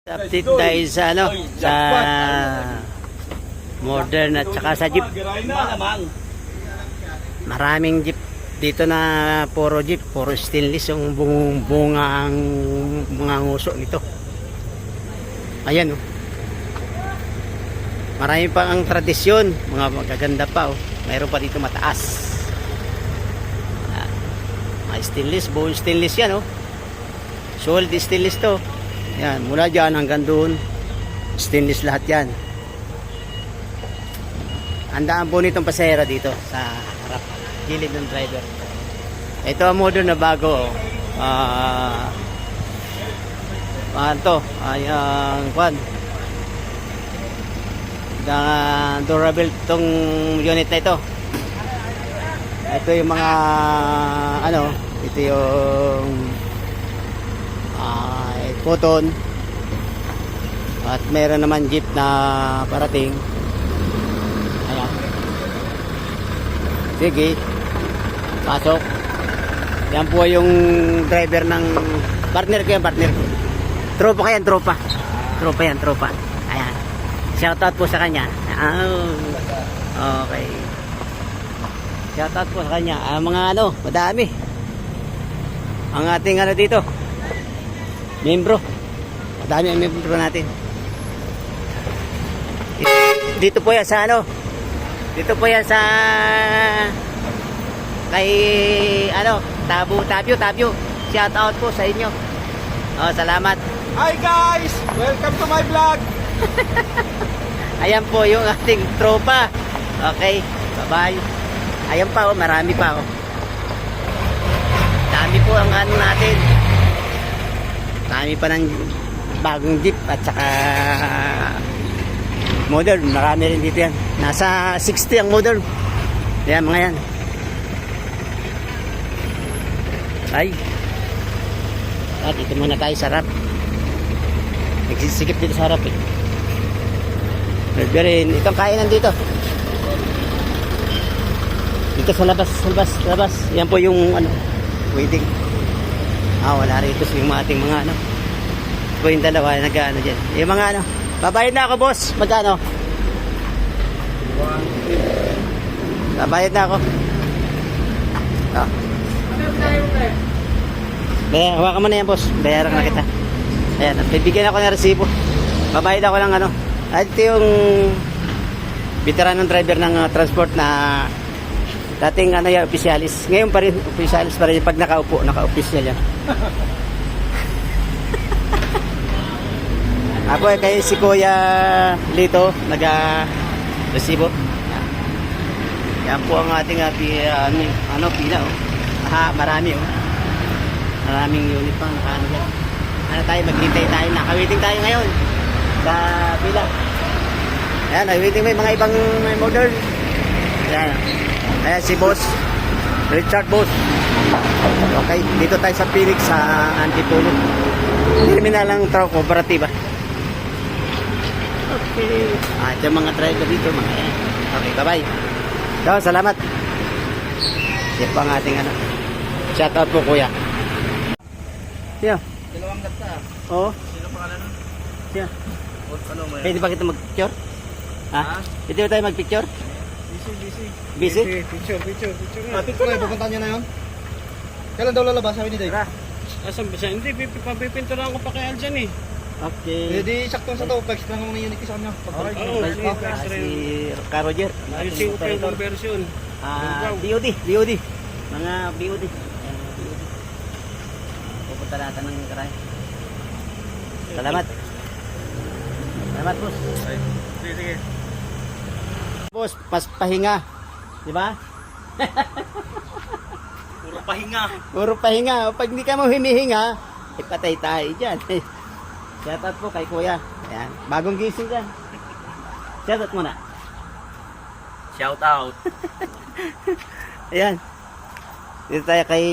Update tayo sa sa modern at saka sa jeep. Maraming jeep dito na puro jeep, puro stainless yung bungang mga nguso nito. Ayan oh. Marami pa ang tradisyon, mga magaganda pa oh. Mayroon pa dito mataas. Stainless, buong stainless yan oh. Solid stainless to. Yan, mula dyan hanggang doon, stainless lahat yan. Handaan po nitong pasahera dito sa harap, gilid ng driver. Ito ang modern na bago. Ito, kwan. Durable itong unit na ito. Ito yung mga, ito yung cotton at meron naman jeep na parating. Ayan, sige, pasok. Yan po yung driver ng partner ko, yan partner ko, tropa ka yan, tropa yan, tropa. Ayan, shoutout po sa kanya. Okay, shoutout po sa kanya. Mga madami ang ating dito membro. Madami ang membro natin. Dito po yan sa dito po yan sa kay Tabyo. Shout out po sa inyo. Salamat. Hi guys! Welcome to my vlog. Ayan po yung ating tropa. Okay, bye-bye. Ayan pa marami pa dami po ang natin. Marami pa ng bagong jeep at saka modern. Marami rin dito yan. Nasa 60 ang modern. Yan mga yan. Ay. Dito muna tayo sa harap. Nagsisikip dito sa harap eh. Rin. Itong kainan dito. Dito sa labas. Yan po yung waiting. Wala rito yung ating mga po yung dalawa nag-ano dyan. Yung mga babayad na ako boss. Magkano? Babayad na ako. Hawakan mo na yan boss. Bayaran na kita. Ayan, bibigyan ako ng resibo. Babayad ako ng ito yung veteran ng driver ng transport na dating yung opisyalis. Ngayon pa rin opisyalis pa rin pag naka-opisyal yan. Ako kay si Kuya Lito nag-resibo. Yan po ang ating pila marami maraming unit pang tayo maghintay tayo, naka-waiting tayo ngayon sa pila. Ayan, waiting may mga ibang modern. Ayan si Boss Richard Boss. Okay, dito tayo sa Phoenix sa Antipolo. Terminal ng truck cooperative. Okay. Ito yung mga driver dito mga yan. Okay, bye-bye. Salamat. Yan po ang ating shout out po kuya. Siya. Dalawang gata. Oo. Sino pangalan nun? Siya. Mo yan? Pwede ba kita mag-picture? Ha? Pwede ba tayo mag-picture? Busy? Picture nga. Picture nga, pupuntahan nyo na yun? Kailan daw lalabas? Sabi ni Dave. Asan ba siya? Hindi, papipinturan ko pa kay Aljan eh. Okay. Hindi, sakto sa to. Flex lang ng unit sa kanya. Oo, Si Ka Roger. ayusin ko pa yung conversion. BOD. Mga BOD. Pupunta natin ng karay. Salamat. Salamat, boss. Sige. Boss, pas pahinga. Di ba? Puro pahinga. Pag hindi ka mo hinihinga, ipatay tayo dyan. Shoutout po kay Kuya. Ayan. Bagong gising dyan. Shoutout muna. Shoutout. Ayan. Dito tayo kay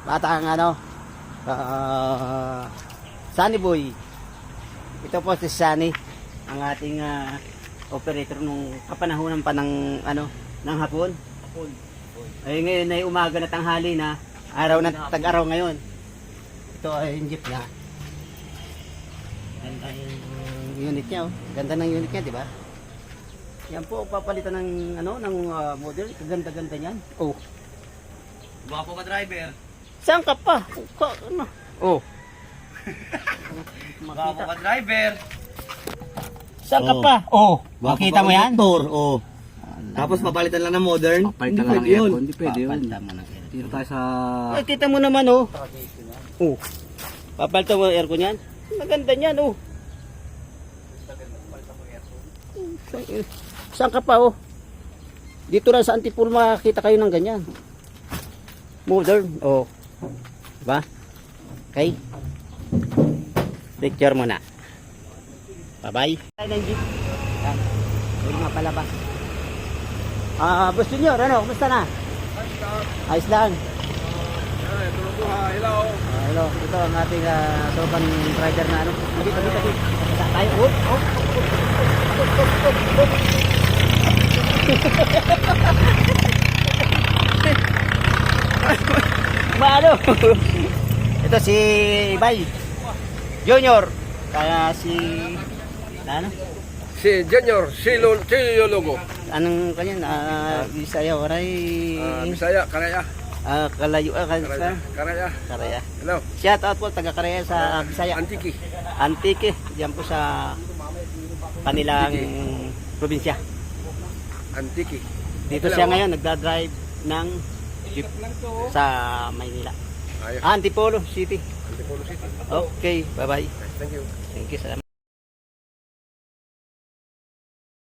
batang Sunny Boy. Ito po si Sunny, ang ating operator nung kapanahonan pa ng ng hapon. Ay ngayon ay umaga na tanghali na, araw na tag-araw ngayon. Ito ay yung jeep na. Ganda yung unit niya, oh. Ganda ng unit niya, di ba? Yan po, papalitan ng, model. Ganda-ganda niyan. Oh. Gwapo ka driver. Saan ka pa? Oh. Gwapo ka driver. Saan ka pa? Oh. Makita mo yan? Oh. Tapos papalitan lang ng modern. Papalitan lang ng aircon. Hindi pwede yun. Papalitan mo ng aircon. Dito tayo sa... Ay, kita mo naman, oh. Oh. Papalitan mo ng aircon yan. Maganda niyan, oh. Saan ka pa, oh? Dito lang sa Antipolo makakita kayo ng ganyan. Modern, oh. Diba? Okay? Picture mo na. Bye-bye. Tayo ng jeep. Yan. Huwag mapalabas. Boss Junior, ano? Kumusta na? Ayos lang. Hello. Hello. Ito ang ating sopan rider na ano. Dito. Sa tayo. Oh. Maano? Ito si Bay Junior. Kaya si ano? Si Junior, si Lologo. Anong kanyan? Bisaya oray. Bisaya, Karaya. Kalayo Karaya. Karaya. Hello. Shout out po taga Karaya sa Bisaya. Antiki. Antique, diyan po sa kanilang probinsya. Antiki. Dito siya ngayon nagda-drive ng jeep sa Maynila. Ayos. Antipolo City. Antipolo City. Okay, bye-bye. Thank you. Thank you, salamat.